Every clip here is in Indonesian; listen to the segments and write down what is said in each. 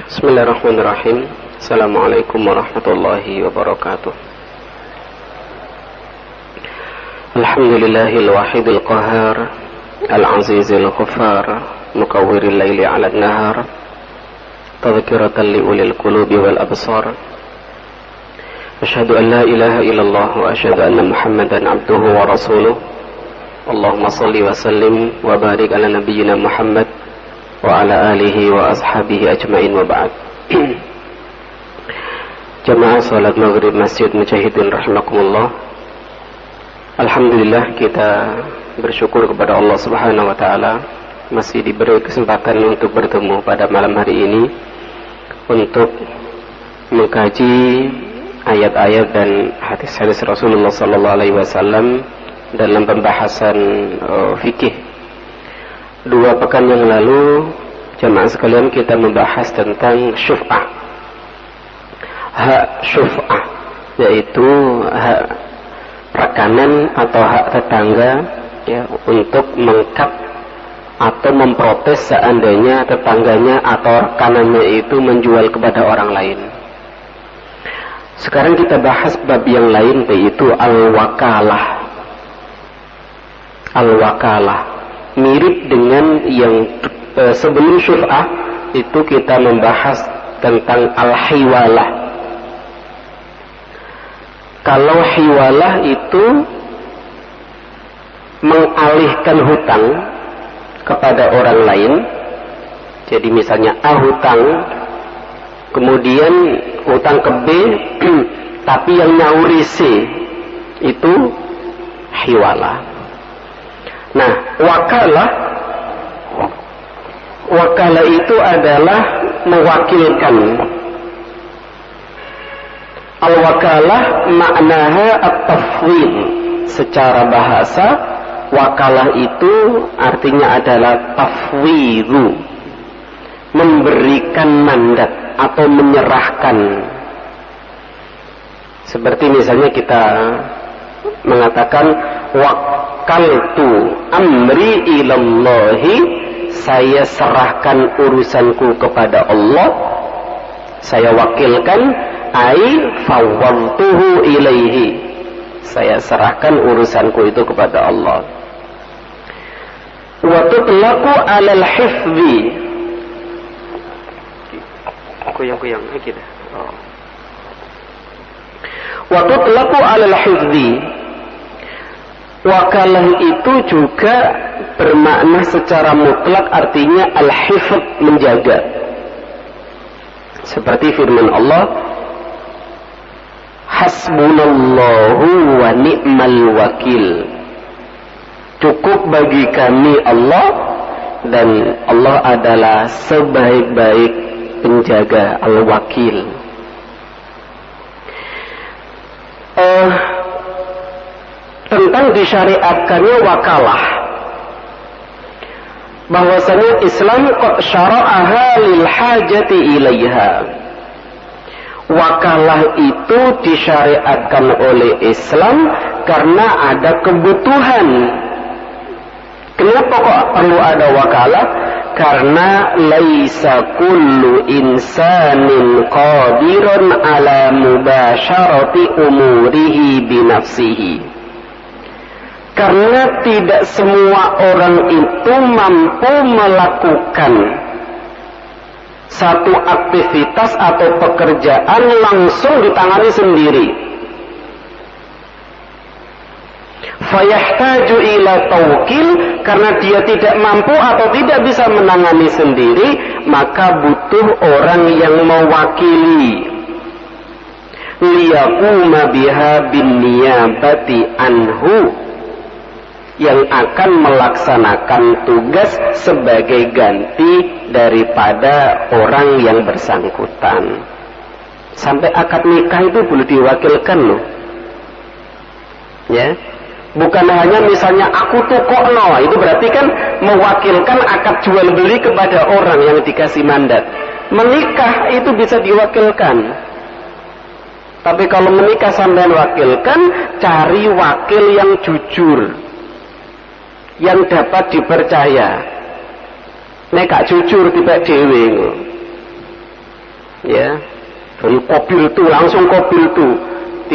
Bismillahirrahmanirrahim. Assalamualaikum warahmatullahi wabarakatuh. Alhamdulillahil wahidil qahar, al-azizil ghaffar, mukawwiril laili 'alan nahar, tadhkiratan li ulil qulubi wal absar. Asyhadu an la ilaha illallah wa asyhadu anna Muhammadan 'abduhu wa rasuluh. Allahumma shalli wa sallim wa barik ala nabiyyina Muhammad wa ala alihi wa ashabihi ajma'in wa ba'd. Jamaah salat maghrib Masjid Mujahidin rahimakumullah. Alhamdulillah, kita bersyukur kepada Allah Subhanahu wa taala masih diberi kesempatan untuk bertemu pada malam hari ini untuk mengkaji ayat-ayat dan hadis-hadis Rasulullah sallallahu alaihi wasallam dalam pembahasan fikih. 2 pekan yang lalu, jemaah sekalian, kita membahas tentang syuf'ah. Hak syuf'ah, yaitu hak rekanan atau hak tetangga ya, untuk mengkat atau memprotes seandainya tetangganya atau rekanannya itu menjual kepada orang lain. Sekarang kita bahas bab yang lain, yaitu al-wakalah. Al-wakalah mirip dengan yang sebelum syuf'ah itu kita membahas tentang al-hiwalah. Kalau hiwalah itu mengalihkan hutang kepada orang lain, jadi misalnya A hutang, kemudian hutang ke B tapi yang nyauri C, itu hiwalah. Nah, wakalah itu adalah mewakilkan. Al-wakalah maknaha at-tafwid. Secara bahasa, wakalah itu artinya adalah tafwidu, memberikan mandat atau menyerahkan. Seperti misalnya kita mengatakan wakaltu amri ilallahi, saya serahkan urusanku kepada Allah, saya wakilkan, ai fawwadtuhu ilaihi, saya serahkan urusanku itu kepada Allah. Wa tutlaqu 'alal hifdzi, kuyang-kuyang gitu. Wa tutlaqu 'alal hifdzi, wakalah itu juga bermakna secara mutlak, artinya al-hifdz, menjaga. Seperti firman Allah, hasbunallahu wa ni'mal wakil, cukup bagi kami Allah, dan Allah adalah sebaik-baik penjaga, al-wakil. Tentang disyariatkannya wakalah, bahwasanya Islam kok syara'aha lil hajati ilaiha. Wakalah itu disyariatkan oleh Islam karena ada kebutuhan. Kenapa kok perlu ada wakalah? Karena laisa kullu insanin qadirun ala mubasyarati umurihi binafsihi. Karena tidak semua orang itu mampu melakukan satu aktivitas atau pekerjaan langsung ditangani sendiri. Fayahtaju ila tawkil, karena dia tidak mampu atau tidak bisa menangani sendiri, maka butuh orang yang mewakili. Liyaquma biha bin niyabati anhu, yang akan melaksanakan tugas sebagai ganti daripada orang yang bersangkutan. Sampai akad nikah itu boleh diwakilkan loh, ya. Bukan hanya misalnya aku tukokno, itu berarti kan mewakilkan akad jual beli kepada orang yang dikasih mandat. Menikah itu bisa diwakilkan. Tapi kalau menikah sampai wakilkan, cari wakil yang jujur, yang dapat dipercaya. Nek gak jujur tiba dhewe. Ya, dari kobil itu langsung kobil itu,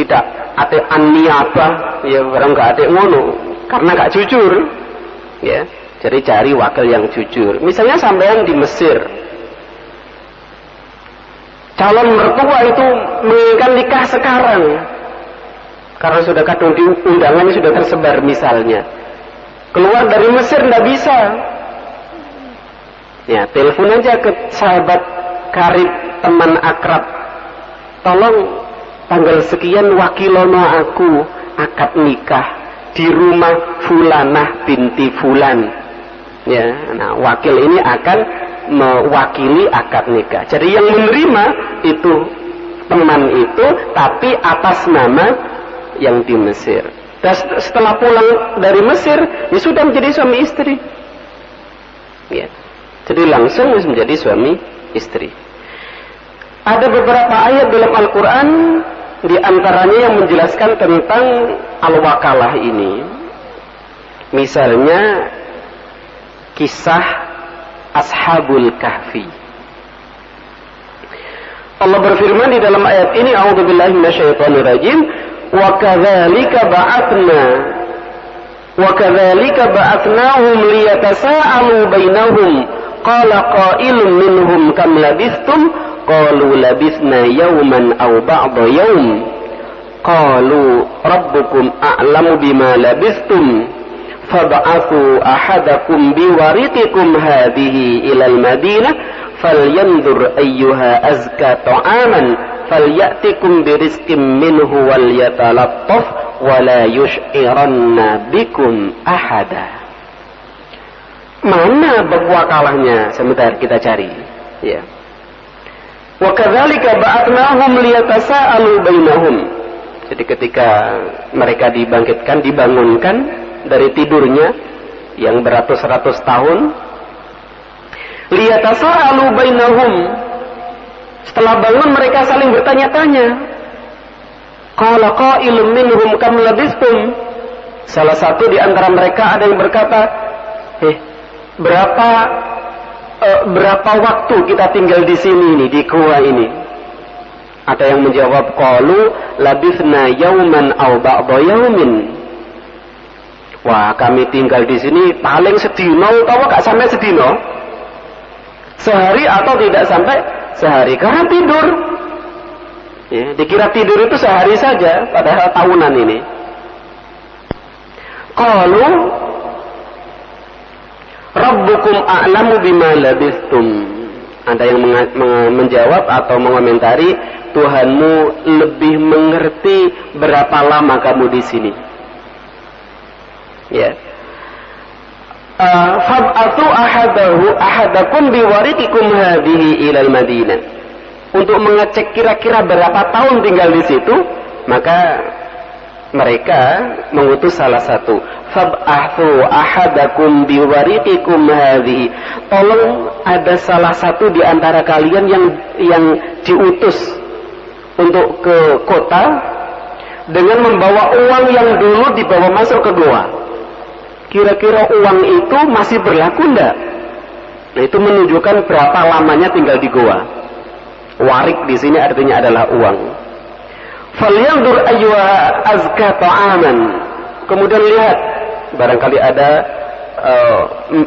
tidak ada aniabah, ya orang nggak ada ngono, karena nggak jujur. Ya, jadi cari wakil yang jujur. Misalnya sampean di Mesir, calon mertua itu menginginkan nikah sekarang, karena sudah kadung di undangannya sudah tersebar misalnya. Keluar dari Mesir tidak bisa. Ya, telepon aja ke sahabat karib, teman akrab. Tolong tanggal sekian wakilono aku akad nikah di rumah Fulanah binti Fulan. Ya, nah wakil ini akan mewakili akad nikah. Jadi yang menerima itu teman itu, tapi atas nama yang di Mesir. Dan setelah pulang dari Mesir, ya sudah menjadi suami istri. Ya, jadi langsung menjadi suami istri. Ada beberapa ayat dalam Al-Quran, di antaranya yang menjelaskan tentang al-wakalah ini. Misalnya kisah Ashabul Kahfi. Allah berfirman di dalam ayat ini, A'udzubillahi minasyaitonirrajim, wa kadzalika ba'atnahum liyatasaalu bainahum qala qailun minhum kam labistum qalu labisna yawman aw ba'da yawm qalu rabbukum a'lamu bima labistum fab'athu ahadakum biwaritikum hadhihi ilal madinah falyanzur ayyuha azka ta'aman falyatikum birizqim minhu wal yatalattaf wala yush'iranna bikum ahada. Mana bab wakalahnya? Sebentar kita cari. Ya. Wa kadzalika ba'atnahum liyatasaalu bainahum. Jadi ketika mereka dibangkitkan, dibangunkan dari tidurnya yang beratus-ratus tahun, liyatasaalu bainahum. Setelah bangun mereka saling bertanya-tanya. Qala qailun minhum kam labistum. Salah satu di antara mereka ada yang berkata, berapa waktu kita tinggal di sini nih, di gua ini? Ada yang menjawab, qalu labisna yauman aw ba'da yaumin. Wah, kami tinggal di sini paling sedino, atau gak sampai sedino. Sehari atau tidak sampai sehari, karena tidur. Ya, dikira tidur itu sehari saja, padahal tahunan ini. Qalu rabbukum a'lamu bima labistum. Ada yang menjawab atau mengomentari, Tuhanmu lebih mengerti berapa lama kamu di sini. Ya. Fab'atu ahadakum biwaritikum hadhihi ilal Madinah. Untuk mengecek kira-kira berapa tahun tinggal di situ, maka mereka mengutus salah satu. Fab'athu ahadakum biwaritikum hadhihi. Tolong ada salah satu di antara kalian yang diutus untuk ke kota dengan membawa uang yang dulu dibawa masuk ke goa. Kira-kira uang itu masih berlaku enggak? Nah, itu menunjukkan berapa lamanya tinggal di goa. Warik di sini artinya adalah uang. Falyanzur ayyuha azka ta'aman. Kemudian lihat, barangkali ada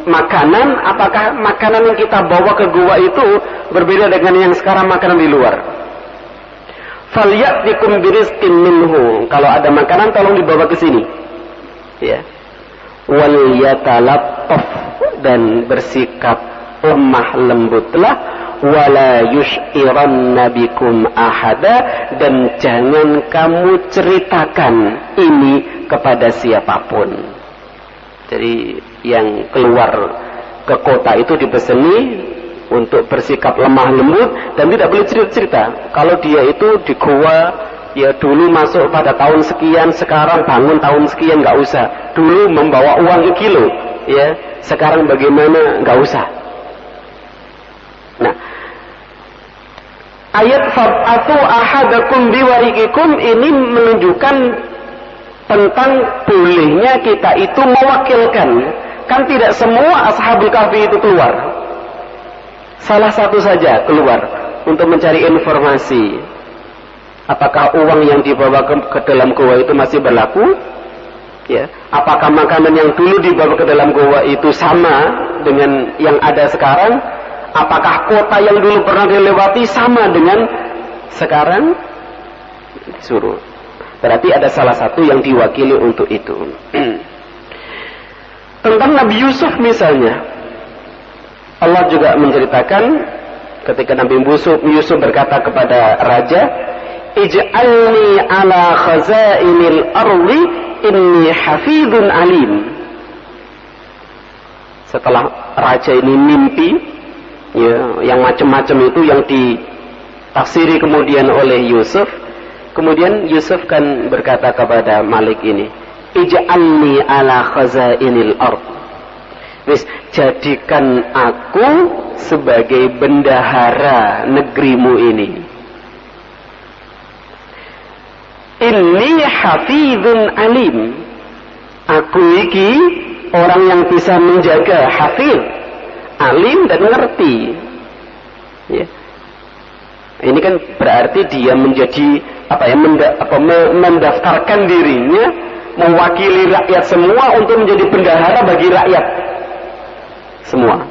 makanan, apakah makanan yang kita bawa ke goa itu berbeda dengan yang sekarang makanan di luar. Falyatikum birizqin minhu. Kalau ada makanan tolong dibawa ke sini. Ya. Wal yatalattaf, dan bersikap lemah lembutlah, wala yush'iranna bikum ahada, dan jangan kamu ceritakan ini kepada siapapun. Jadi yang keluar ke kota itu dibeseni untuk bersikap lemah lembut dan tidak boleh cerita-cerita. Kalau dia itu di goa, ya dulu masuk pada tahun sekian, sekarang bangun tahun sekian, nggak usah. Dulu membawa uang kilo, ya sekarang bagaimana, nggak usah. Nah, ayat fab'atu ahadakum biwarikikum ini menunjukkan tentang bolehnya kita itu mewakilkan. Kan tidak semua ashabul kahfi itu keluar, salah satu saja keluar. untuk mencari informasi. Apakah uang yang dibawa ke dalam goa itu masih berlaku? Ya. Apakah makanan yang dulu dibawa ke dalam goa itu sama dengan yang ada sekarang? Apakah kota yang dulu pernah dilewati sama dengan sekarang? Suruh. Berarti ada salah satu yang diwakili untuk itu. Tentang Nabi Yusuf misalnya, Allah juga menceritakan ketika Nabi Yusuf berkata kepada raja, ij'alni ala khazainil ardi inni hafidun alim. Setelah raja ini mimpi, ya, yang macam-macam itu yang ditafsiri kemudian oleh Yusuf. Kemudian Yusuf kan berkata kepada Malik ini, ij'alni ala khazainil ard. Wis, jadikan aku sebagai bendahara negerimu ini. Inni hafidun alim. Aku iki orang yang bisa menjaga, hafid, alim dan ngerti. Ya. Ini kan berarti dia menjadi mendaftarkan dirinya mewakili rakyat semua untuk menjadi bendahara bagi rakyat semua.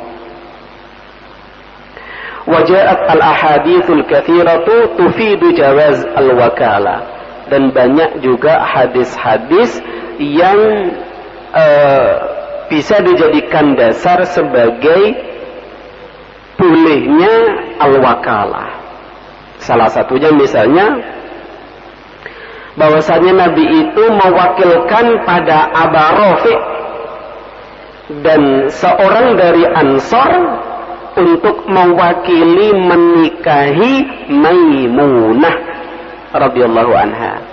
Waja'at al-ahadithul kathiratu tufidu jawaz al-wakala. Dan banyak juga hadis-hadis yang bisa dijadikan dasar sebagai bolehnya al-wakalah. Salah satunya misalnya bahwasanya Nabi itu mewakilkan pada Aba Rafi' dan seorang dari Ansor untuk mewakili menikahi Maimunah radhiyallahu anha.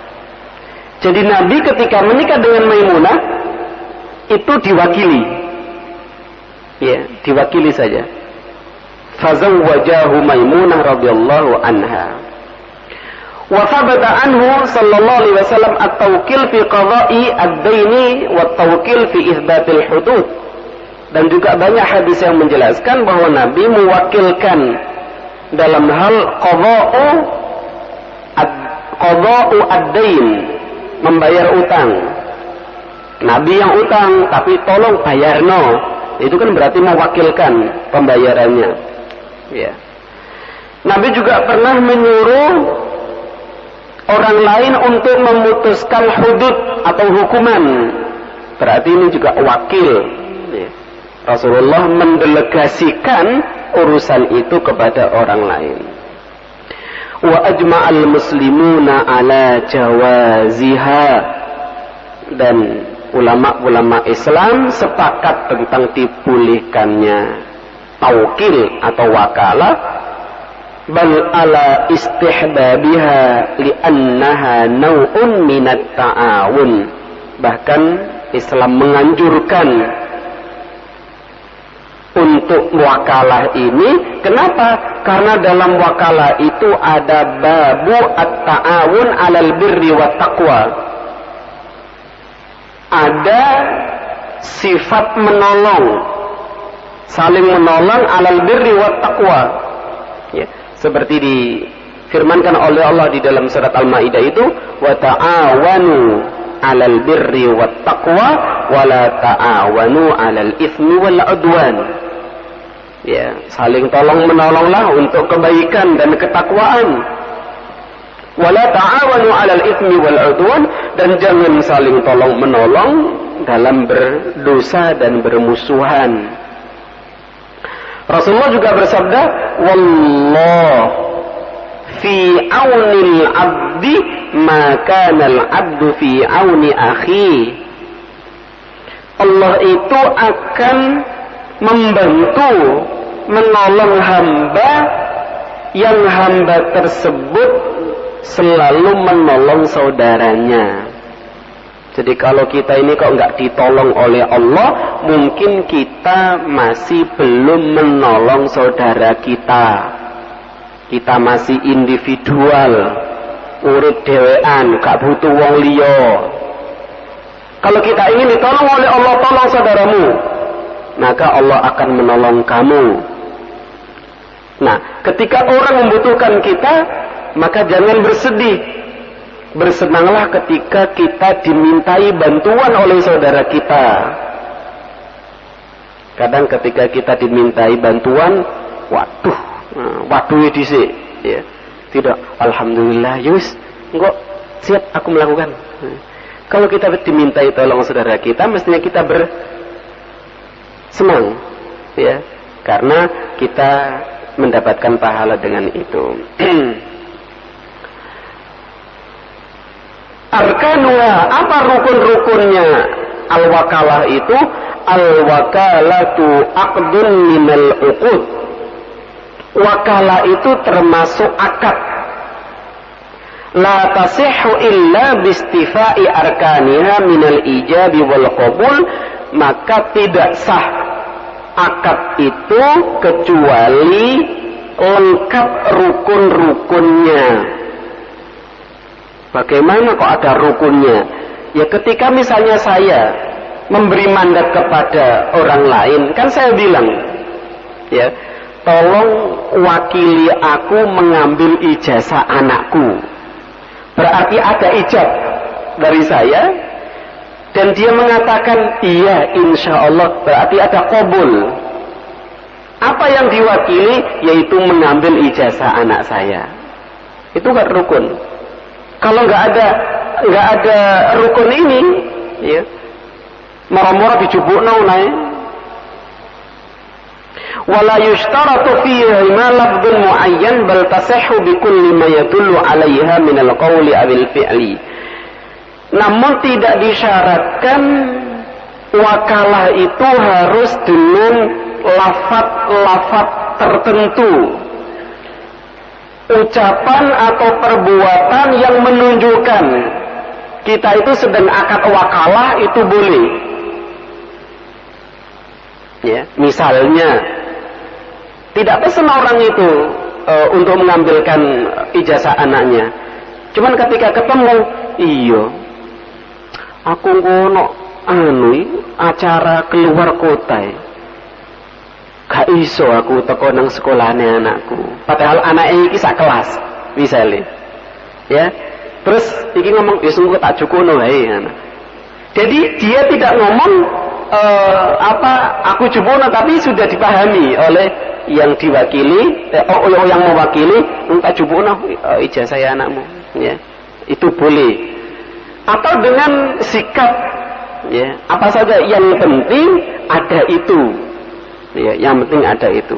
Jadi Nabi ketika menikah dengan Maimunah itu diwakili. Ya, diwakili saja. Fazawwajahu Maimunah radhiyallahu anha. Wa thabata anhu sallallahu alaihi wasallam at-tawkil fi qada'i ad-daini wa at-tawkil fi itsbatil hudud. Dan juga banyak hadis yang menjelaskan bahwa Nabi mewakilkan dalam hal qada'u ad-dain, membayar utang. Nabi yang utang tapi tolong bayarno. Itu kan berarti mewakilkan pembayarannya. Ya. Nabi juga pernah menyuruh orang lain untuk memutuskan hudud atau hukuman. Berarti ini juga wakil. Ya. Rasulullah mendelegasikan urusan itu kepada orang lain. Wa ajma'al muslimuna ala jawaziha. Dan ulama-ulama Islam sepakat tentang dibolehkannya taukil atau wakalah, bal ala istihbabiha li'annaha naw'un minat ta'awun. Bahkan Islam menganjurkan untuk wakalah ini. Kenapa? Karena dalam wakalah itu ada babu at-ta'awun alal birri wa taqwa. Ada sifat menolong, saling menolong alal birri wa taqwa. Ya, seperti difirmankan oleh Allah di dalam surat Al-Maidah itu, wa ta'awanu alal birri wa taqwa wa la ta'awanu alal itsmi wal udwan. Ya, saling tolong menolonglah untuk kebaikan dan ketakwaan. Wala ta'awanu 'alal itsmi wal 'udwan, dan jangan saling tolong menolong dalam berdosa dan bermusuhan. Rasulullah juga bersabda, wallah fi aunil 'abdi ma kana al-'abdu fi auni akhi. Allah itu akan membantu, menolong hamba yang hamba tersebut selalu menolong saudaranya. Jadi kalau kita ini kok nggak ditolong oleh Allah, mungkin kita masih belum menolong saudara kita. Kita masih individual, urip dhewean, gak butuh wong liya. Kalau kita ingin ditolong oleh Allah, tolong saudaramu, maka Allah akan menolong kamu. Nah, ketika orang membutuhkan kita, maka jangan bersedih. Bersenanglah ketika kita dimintai bantuan oleh saudara kita. Kadang ketika kita dimintai bantuan, waduh dhisik, ya. Tidak, alhamdulillah, yus, enggak siap aku melakukan. Kalau kita dimintai tolong saudara kita, mestinya kita bersenang, ya, karena kita mendapatkan pahala dengan itu. Arkanuha, apa rukun-rukunnya al-wakalah itu? Al-wakalatu aqdun minal uqud. Wakalah itu termasuk akad. La tasihhu illa bistifai arkaniha minal ijabi wal qabul. Maka tidak sah akad itu kecuali lengkap rukun-rukunnya. Bagaimana kok ada rukunnya? Ya ketika misalnya saya memberi mandat kepada orang lain, kan saya bilang, ya, tolong wakili aku mengambil ijazah anakku. Berarti ada ijab dari saya, dan dia mengatakan iya insya Allah, berarti ada qabul. Apa yang diwakili? Yaitu mengambil ijazah anak saya. Itu kan rukun. Kalau nggak ada rukun ini, ya, murah-murah dijubukno nae. Wala yushtaratu fihi ma lafdun muayyan bal tasihhu bi kulli ma yadullu 'alaiha min al-qawli aw al-fi'li. Namun tidak disyaratkan wakalah itu harus dengan lafaz-lafaz tertentu. Ucapan atau perbuatan yang menunjukkan kita itu sedang akad wakalah itu boleh. Ya, misalnya tidak pesan orang itu untuk mengambilkan ijazah anaknya. Cuman ketika ketemu, iya, aku ngono acara keluar kota. Gak iso aku teko nang sekolahane anakku. Padahal anaknya iki sak kelas, misalnya. Ya. Terus iki ngomong, "Ya sungguh tak jukono wae." Jadi dia tidak ngomong aku jukono, tapi sudah dipahami oleh yang diwakili, yang mewakili, tak jukono ijazah ya anakmu, ya. Itu boleh. Atau dengan sikap, ya, apa saja yang penting ada itu. Ya, yang penting ada itu.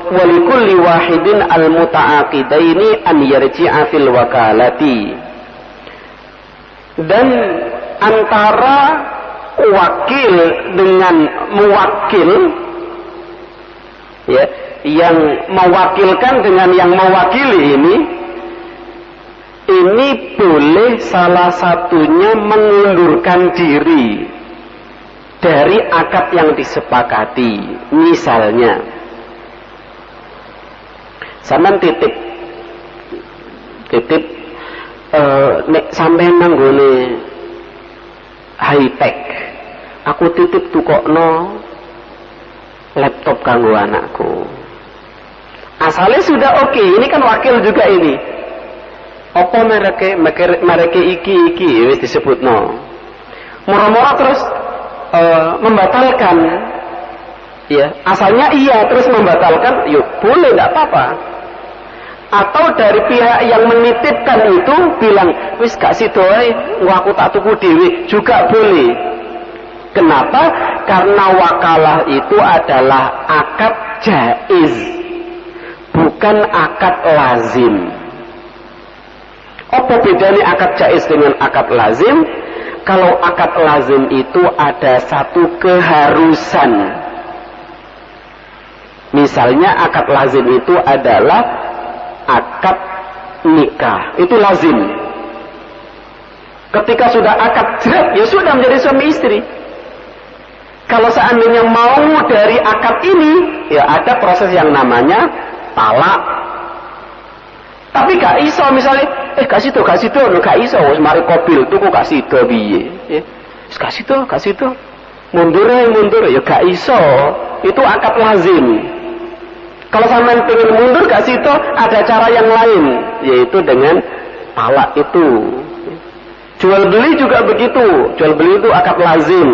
Walikulli wahidin al-muta'aqidaini an yarji'a fil wakalati. Dan antara wakil dengan muwakil, ya, yang mewakilkan dengan yang mewakili ini boleh salah satunya mengundurkan diri dari akad yang disepakati. Misalnya sampean titip nek sampean nanggone high tech, aku titip tukokno laptop kanggo anakku. Asalnya sudah oke, ini kan wakil juga ini. Apa mereke iki wis disebutno. Murah-murah terus membatalkan, ya, asalnya iya terus membatalkan, yuk boleh, tidak apa-apa. Atau dari pihak yang menitipkan itu bilang, wis gak sido ae, aku tak tuku dhewe, juga boleh. Kenapa? Karena wakalah itu adalah akad jaiz, bukan akad lazim. Apa bedanya akad jaiz dengan akad lazim? Kalau akad lazim itu ada satu keharusan. Misalnya akad lazim itu adalah akad nikah. Itu lazim. Ketika sudah akad jerat, ya sudah menjadi suami istri. Kalau seandainya mau dari akad ini, ya ada proses yang namanya talak. Tapi gak iso misalnya, gak sido, gak iso, mari kobil tuku gak sido piye, ya, gak sido, mundur, ya gak iso, itu akad lazim. Kalau sampean pengen mundur ke situ, ada cara yang lain, yaitu dengan talak itu. Jual beli juga begitu. Jual beli itu akad lazim.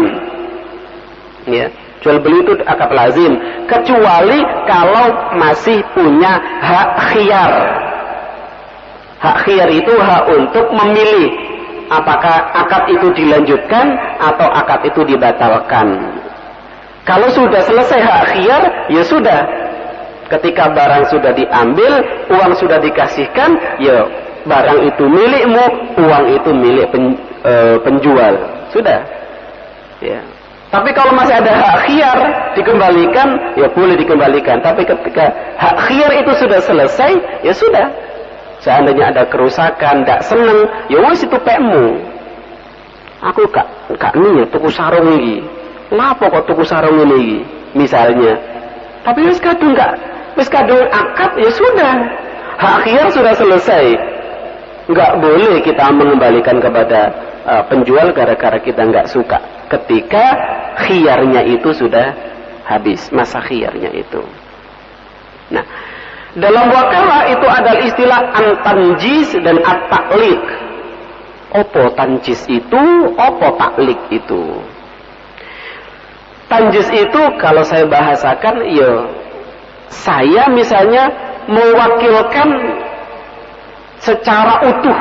Ya, jual beli itu akad lazim, kecuali kalau masih punya hak khiyar. Hak khiyar itu hak untuk memilih apakah akad itu dilanjutkan atau akad itu dibatalkan. Kalau sudah selesai hak khiyar, ya sudah. Ketika barang sudah diambil, uang sudah dikasihkan, ya barang itu milikmu, uang itu milik penjual. Sudah. Ya. Tapi kalau masih ada hak khiyar dikembalikan, ya boleh dikembalikan. Tapi ketika hak khiyar itu sudah selesai, ya sudah. Seandainya ada kerusakan, tidak seneng, ya wis itu pekmu. Aku gak nih tuku sarung ini. Lapo kok tuku sarung ini? Misalnya. Tapi wis kadung akad, ya sudah. Hak khiyar sudah selesai. Nggak boleh kita mengembalikan kepada penjual gara-gara kita nggak suka. Ketika khiyarnya itu sudah habis, masa khiyarnya itu. Nah, dalam wakalah itu ada istilah an-tanjis dan at-ta'liq. Opo tanjis itu, opo ta'liq itu. Tanjis itu kalau saya bahasakan, ya saya misalnya mewakilkan secara utuh,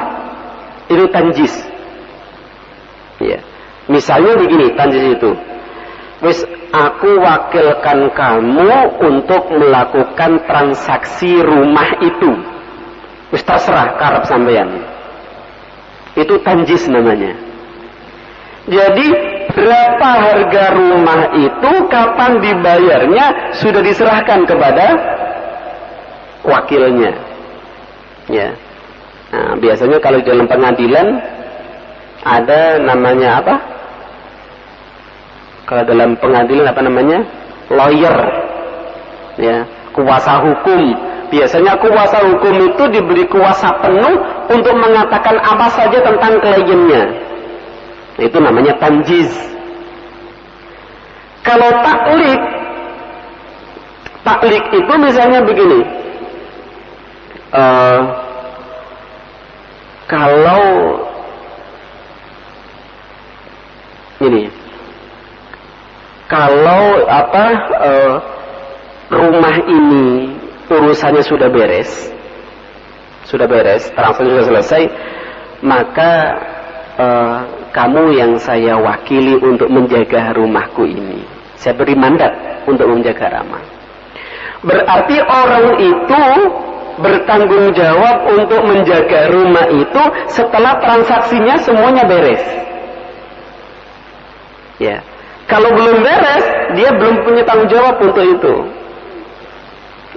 itu tanjis. Ya. Misalnya begini, tanjis itu, wis aku wakilkan kamu untuk melakukan transaksi rumah itu, wis terserah karep sampeyan. Itu tanjis namanya. Jadi berapa harga rumah itu, kapan dibayarnya, sudah diserahkan kepada wakilnya. Ya. Nah, biasanya kalau dalam pengadilan ada namanya apa? Kalau dalam pengadilan apa namanya? Lawyer. Ya, kuasa hukum. Biasanya kuasa hukum itu diberi kuasa penuh untuk mengatakan apa saja tentang kliennya. Itu namanya tanjiz. Kalau taklik itu misalnya begini. Kalau ini, kalau rumah ini urusannya sudah beres, transaksi sudah selesai, maka kamu yang saya wakili untuk menjaga rumahku ini. Saya beri mandat untuk menjaga rumah. Berarti orang itu bertanggung jawab untuk menjaga rumah itu setelah transaksinya semuanya beres. Ya. Kalau belum beres, dia belum punya tanggung jawab untuk itu.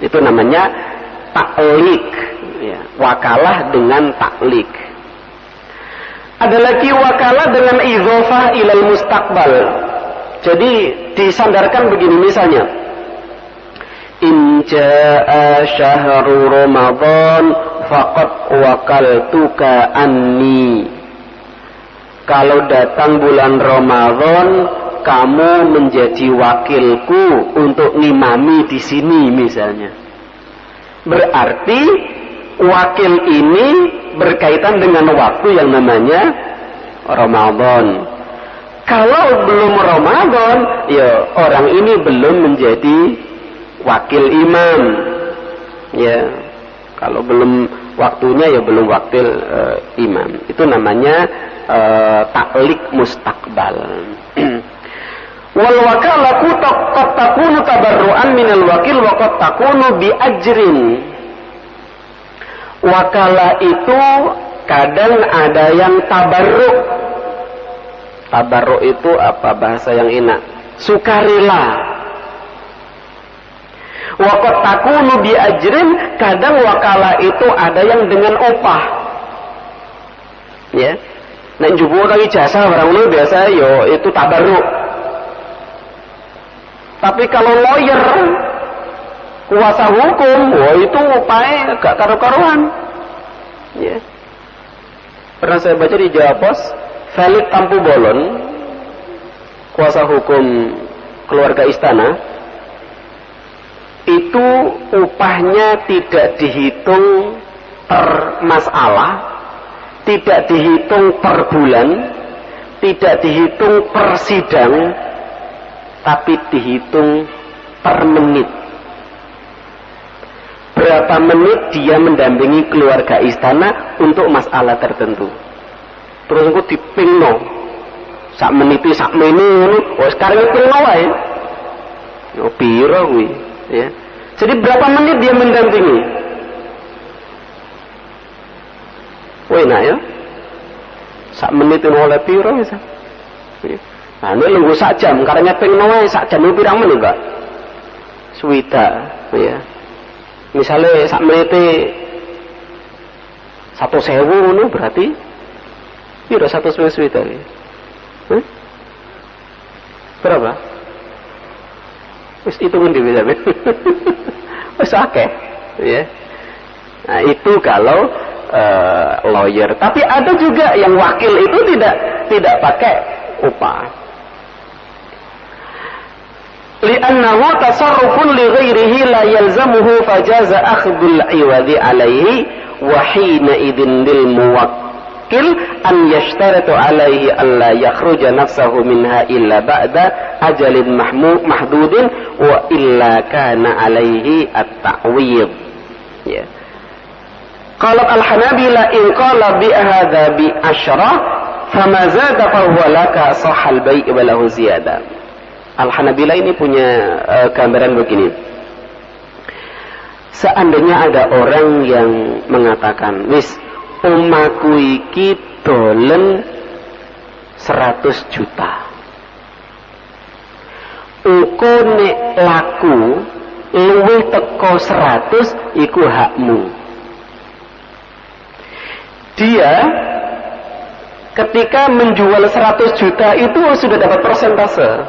Itu namanya taklik. Ya. Wakalah dengan taklik. Ada lagi wakalah dengan idhofah ilal mustaqbal. Jadi disandarkan begini misalnya. In jaa syahru Ramadan faqad wakaltuka anni. Kalau datang bulan Ramadan, kamu menjadi wakilku untuk ngimami di sini misalnya. Berarti wakil ini berkaitan dengan waktu yang namanya Ramadan. Kalau belum Ramadan, ya orang ini belum menjadi wakil imam. Ya, kalau belum waktunya ya belum wakil imam. Itu namanya taklik mustaqbal. Wal wakalatu qad takunu tabarru'an minal wakil wa qad takunu bi ajrin. Wakalah itu kadang ada yang tabarruk. Tabarruk itu apa bahasa yang enak? Sukarela. Wa qad takunu bi ajrin, kadang wakalah itu ada yang dengan upah. Ya. Nek njupuk kali jasa orang lu biasa yo itu tabarruk. Tapi kalau lawyer, kuasa hukum, wah itu upahnya gak karu-karuan. Ya. Pernah saya baca di Jawa Pos, Felix Tampu Bolon, kuasa hukum keluarga istana, itu itu upahnya tidak dihitung per masalah, tidak dihitung per bulan, tidak dihitung per sidang, tapi dihitung per menit. Berapa menit dia mendampingi keluarga istana untuk masalah tertentu. Terus aku dipingno sak meniti sak menit, oh sekarang dipingno wae. Oh piro kuwi, ya. Jadi berapa menit dia mendampingi? Oh enak ya. Sak menit itu oleh piro bisa. Nah, ini nunggu sak jam, karena pingno wae sak jam itu pirang menit, Pak? Suwida, ya. Misalnya sak menit 1.000 ngono berarti piro 1.000 suwida. Berapa? Wis hitungin dhewe sampe. Wis akeh, ya. Nah, itu kalau lawyer. Tapi ada juga yang wakil itu tidak pakai upah. Li'annahu tasarrufun li ghairihi la yalzamuhu fajaza akhdul 'iwadi 'alaihi wa hina idzin lil muwakkil an yashtaratu 'alaihi alla yakhruja nafsahu minha illa ba'da ajalin mahdudin wa illa kana 'alaihi at-ta'wid. Ya. Qalat al-Hanabila in qala bi hadza bi asyrah fama zada fa huwa laka sahal bai' wa lahu ziyadah. Al-Hanabila ini punya gambaran begini. Seandainya ada orang yang mengatakan, wis omaku iki dolen 100 juta. Uko nek laku luwih teko 100 iku hakmu. Dia ketika menjual 100 juta itu sudah dapat persentase.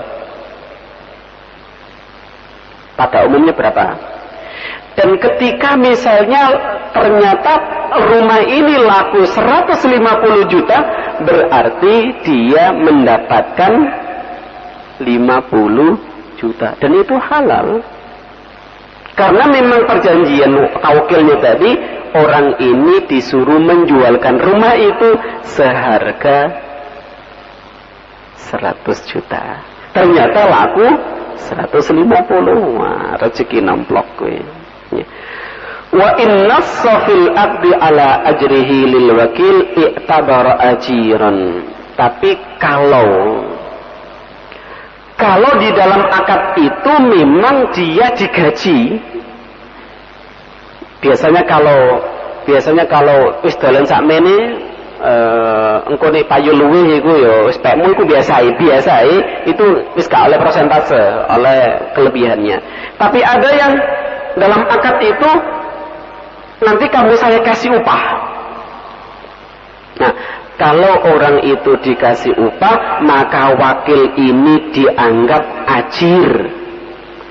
Pada umumnya berapa? Dan ketika misalnya ternyata rumah ini laku 150 juta, berarti dia mendapatkan 50 juta. Dan itu halal. Karena memang perjanjian tawakilnya tadi, orang ini disuruh menjualkan rumah itu seharga 100 juta. Ternyata laku 150. Wah, rezeki namplok kowe. Wa inna fil aqdi ala ajrihi lil wakil i'tabara ajiran. Tapi kalau di dalam akad itu memang dia digaji. Biasanya kalau wis dolen sakmene engko nek payu luwih iku ya wis pekmu iku biasa itu wis gak oleh persentase, oleh kelebihannya. Tapi ada yang dalam akad itu nanti kamu saya kasih upah. Nah, kalau orang itu dikasih upah, maka wakil ini dianggap ajir.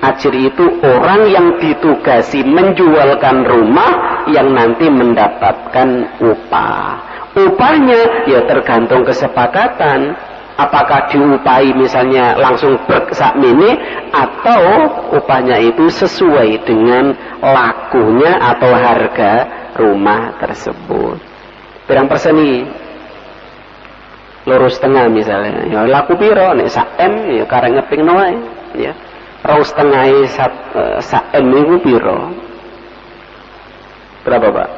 Ajir itu orang yang ditugasi menjualkan rumah yang nanti mendapatkan upah. Upahnya ya tergantung kesepakatan. Apakah diupahi misalnya langsung bersakmini atau upahnya itu sesuai dengan lakunya atau harga rumah tersebut. Berapa persen nih? Lurus tengah misalnya. Ya laku piro nek sak M ya karek ngeping wae ya. Raus tengah sak M niku piro? Berapa, Pak?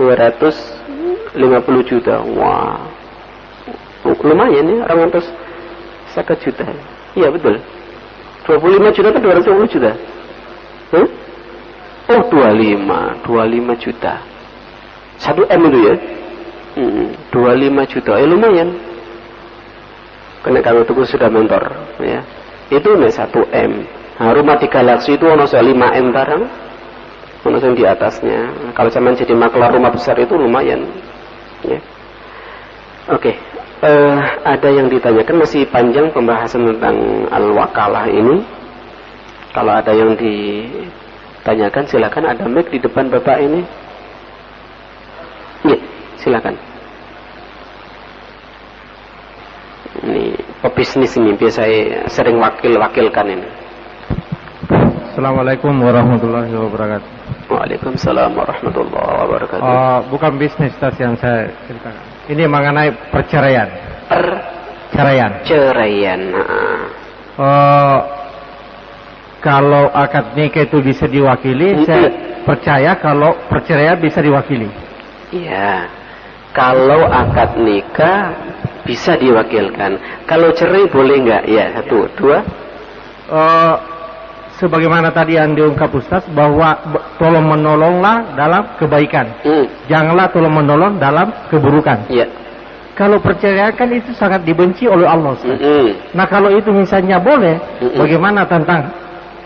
250 juta. Wah. Lumayan ya, 250 juta. Iya betul. 25 juta ke 250 juta. Oh 25 juta. 1 M itu ya. 25 juta. Lumayan. Karena kalau itu sudah mentor ya. Itu nih 1 M. Nah, rumah di Galaxy itu ono 5 M barang. Ono yang di atasnya. Kalau zaman jadi maklar rumah besar itu lumayan. Ya. Oke. Ada yang ditanyakan, masih panjang pembahasan tentang al-wakalah ini. Kalau ada yang ditanyakan silakan, ada mic di depan Bapak ini. Ya, silakan. Ini pebisnis ini biasa sering wakilkan ini. Assalamualaikum warahmatullahi wabarakatuh. Waalaikumsalam warahmatullahi wabarakatuh. Bukan bisnis tas yang saya ceritakan. Ini mengenai perceraian. Ceraian. Kalau akad nikah itu bisa diwakili, saya percaya kalau perceraian bisa diwakili. Iya. Kalau akad nikah bisa diwakilkan. Kalau cerai boleh nggak? Ya, satu, dua. Sebagaimana tadi yang diungkap Ustaz, bahwa tolong menolonglah dalam kebaikan. Janganlah tolong menolong dalam keburukan. Iya. Kalau perceraian kan itu sangat dibenci oleh Allah. Nah kalau itu misalnya boleh, bagaimana tentang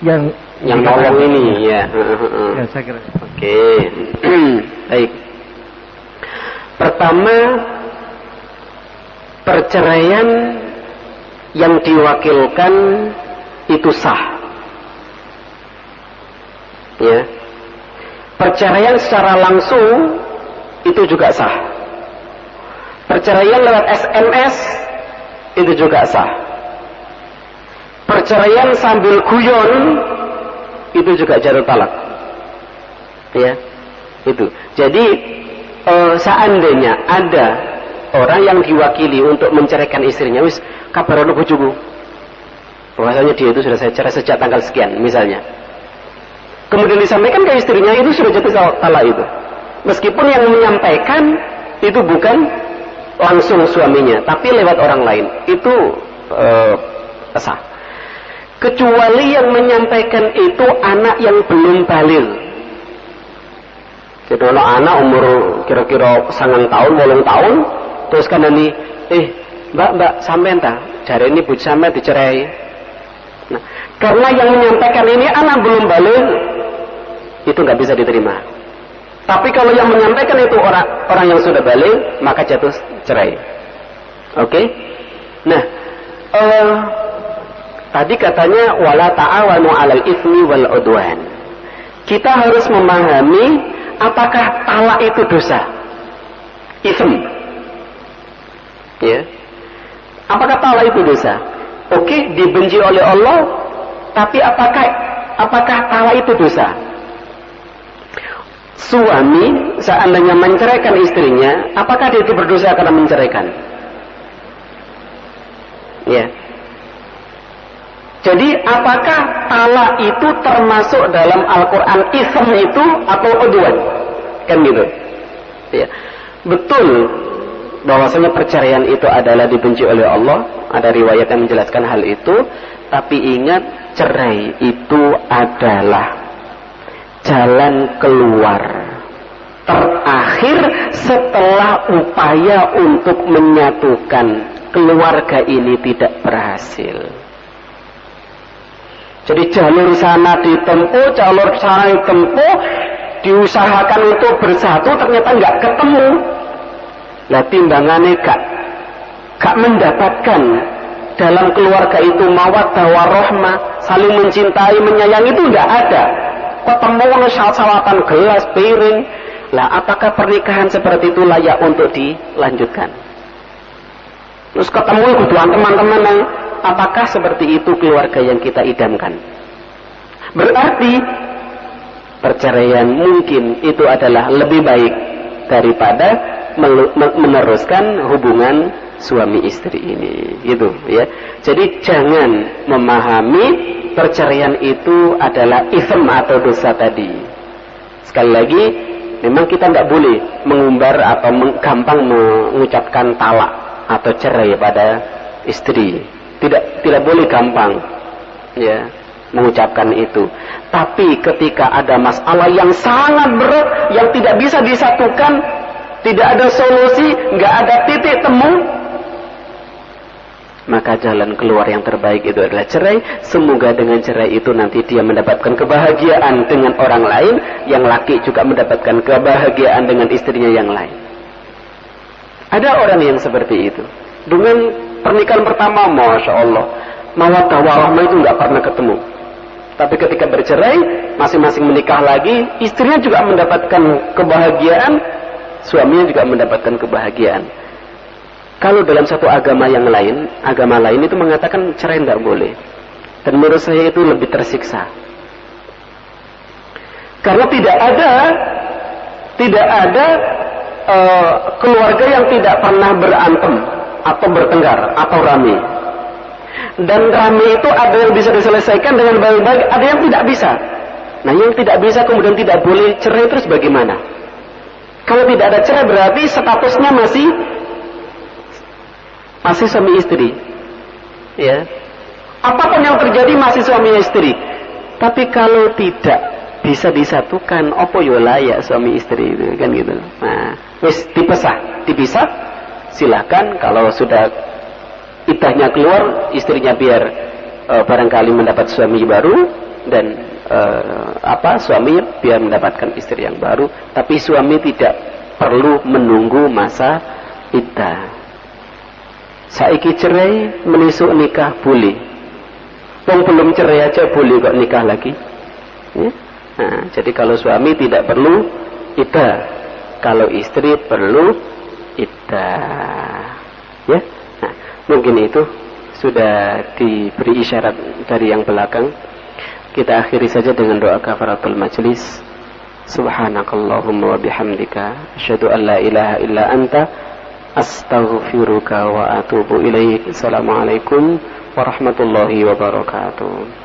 yang nolong ini? Ya. Ya saya kira. Oke. Baik. Pertama, perceraian yang diwakilkan itu sah. Ya. Perceraian secara langsung itu juga sah. Perceraian lewat SMS itu juga sah. Perceraian sambil guyon itu juga jarul talak. Ya, itu. Jadi seandainya ada orang yang diwakili untuk menceraikan istrinya, wis kabar ono bojoku. Bahwasanya dia itu sudah saya cerai sejak tanggal sekian misalnya. Kemudian disampaikan ke istrinya, itu sudah jatuh talak itu. Meskipun yang menyampaikan itu bukan langsung suaminya, tapi lewat orang lain, itu sah. Kecuali yang menyampaikan itu anak yang belum baligh. Jadi kalau anak umur kira-kira 9 tahun, 8 tahun, terus kan ini, mbak sampean ta, jare ini bu sampean dicerai. Nah, karena yang menyampaikan ini anak belum baligh, itu nggak bisa diterima. Tapi kalau yang menyampaikan itu orang yang sudah balik, maka jatuh cerai. Oke? Nah, tadi katanya wala ta'awanu 'alal itsmi wal 'udwan. Kita harus memahami apakah talak itu dosa. Ism. Ya. Apakah talak itu dosa? Oke, dibenci oleh Allah, tapi apakah talak itu dosa? Suami seandainya menceraikan istrinya, apakah dia itu berdosa karena menceraikan? Ya. Jadi apakah talak itu termasuk dalam Al-Quran ism itu atau udwan? Kan gitu. Ya. Betul bahwasanya perceraian itu adalah dibenci oleh Allah. Ada riwayat yang menjelaskan hal itu. Tapi ingat, cerai itu adalah jalan keluar terakhir setelah upaya untuk menyatukan keluarga ini tidak berhasil. Jadi jalur sana ditempuh, jalur sana ditempuh, diusahakan untuk bersatu, ternyata nggak ketemu. Lah timbangannya gak mendapatkan dalam keluarga itu mawaddah warahmah, saling mencintai, menyayangi, itu nggak ada. Ketemu sawatan gelas, piring. Lah apakah pernikahan seperti itu layak untuk dilanjutkan? Terus ketemu kebutuhan teman-teman, apakah seperti itu keluarga yang kita idamkan? Berarti perceraian mungkin itu adalah lebih baik daripada meneruskan hubungan suami istri ini, gitu ya. Jadi jangan memahami perceraian itu adalah ism atau dosa tadi. Sekali lagi, memang kita tidak boleh mengumbar atau gampang mengucapkan talak atau cerai pada istri. Tidak boleh gampang ya mengucapkan itu. Tapi ketika ada masalah yang sangat berat, yang tidak bisa disatukan, tidak ada solusi, nggak ada titik temu, maka jalan keluar yang terbaik itu adalah cerai. Semoga dengan cerai itu nanti dia mendapatkan kebahagiaan dengan orang lain, yang laki juga mendapatkan kebahagiaan dengan istrinya yang lain. Ada orang yang seperti itu. Dengan pernikahan pertama, Masya Allah, mawaddah warahmah itu nggak pernah ketemu. Tapi ketika bercerai, masing-masing menikah lagi, istrinya juga mendapatkan kebahagiaan, suaminya juga mendapatkan kebahagiaan. Kalau dalam satu agama lain itu mengatakan cerai tidak boleh. Dan menurut saya itu lebih tersiksa. Karena tidak ada keluarga yang tidak pernah berantem atau bertengkar atau rame. Dan rame itu ada yang bisa diselesaikan dengan baik-baik, ada yang tidak bisa. Nah, yang tidak bisa kemudian tidak boleh cerai, terus bagaimana? Kalau tidak ada cerai berarti statusnya masih suami istri. Ya. Apapun yang terjadi masih suami istri. Tapi kalau tidak bisa disatukan, opo yo layak suami istri itu kan gitu. Nah, wis dipisah, silakan. Kalau sudah idahnya keluar, istrinya biar barangkali mendapat suami baru, dan suami biar mendapatkan istri yang baru. Tapi suami tidak perlu menunggu masa iddah. Saiki cerai, menisuk nikah boleh. Wong belum cerai aja boleh kok nikah lagi. Ya? Nah, jadi kalau suami tidak perlu iddah, kalau istri perlu iddah. Ya? Nah, mungkin itu sudah diberi isyarat dari yang belakang. Kita akhiri saja dengan doa kafaratul majlis. Subhanakallahumma wa bihamdika asyhadu an la ilaha illa anta astaghfiruka wa atubu ilaik. Assalamualaikum warahmatullahi wabarakatuh.